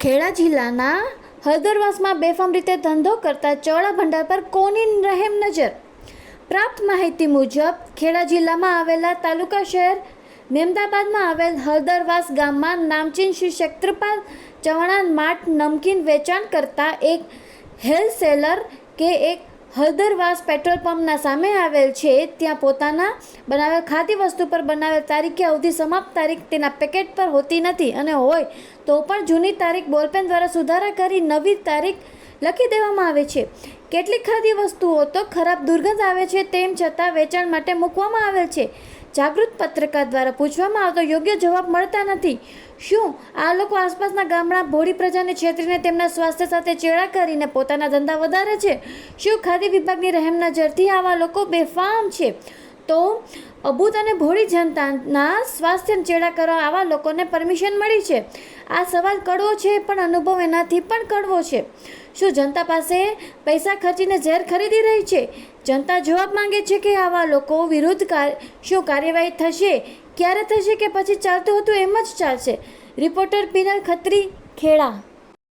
ખેડા જિલ્લાના હળદરવાસમાં બેફામ રીતે ધંધો કરતા ચોળા ભંડાર પર કોની રહેમ નજર? પ્રાપ્ત માહિતી મુજબ ખેડા જિલ્લામાં આવેલા તાલુકા શહેર મેમદાબાદમાં આવેલ હળદરવાસ ગામમાં નામચીન શ્રી ક્ષેત્રપાલ ચવાણા માર્ટ નમકીન વેચાણ કરતા એક હોલસેલર કે એક હળદરવાસ પેટ્રોલ પંપના સામે આવેલ છે ત્યાં પોતાના બનાવેલ ખાદ્ય વસ્તુ પર બનાવેલ તારીખે અવધિ સમાપ્ત તારીખ તેના પેકેટ પર હોતી નથી અને હોય તો પણ જૂની તારીખ બોલપેન દ્વારા સુધારા કરી નવી તારીખ લખી દેવામાં આવે છે. કેટલીક ખાદ્ય વસ્તુઓ તો ખરાબ દુર્ગંધ આવે છે તેમ છતાં વેચાણ માટે મૂકવામાં આવેલ છે. જાગૃત પત્રકાર દ્વારા પૂછવામાં આવતો યોગ્ય જવાબ મળતા નથી. શું આ લોકો આસપાસના ગામડા ભોળી પ્રજાને છેતરીને તેમના સ્વાસ્થ્ય સાથે ચેડા કરીને પોતાના ધંધા વધારે છે? શું ખાદ્ય વિભાગની રહેમ નજરથી આવા લોકો બેફામ છે તો અબૂત અને ભોળી જનતાના સ્વાસ્થ્યને ચેડા કરવા આવા લોકોને પરમિશન મળી છે? આ સવાલ કડવો છે પણ અનુભવ એનાથી પણ કડવો છે. શું જનતા પાસે પૈસા ખર્ચીને ઝેર ખરીદી રહી છે? જનતા જવાબ માંગે છે કે આવા લોકો વિરુદ્ધ શું કાર્યવાહી થશે, ક્યારે થશે કે પછી ચાલતું હતું એમ જ ચાલશે? Reporter penal Khatri, Kheda.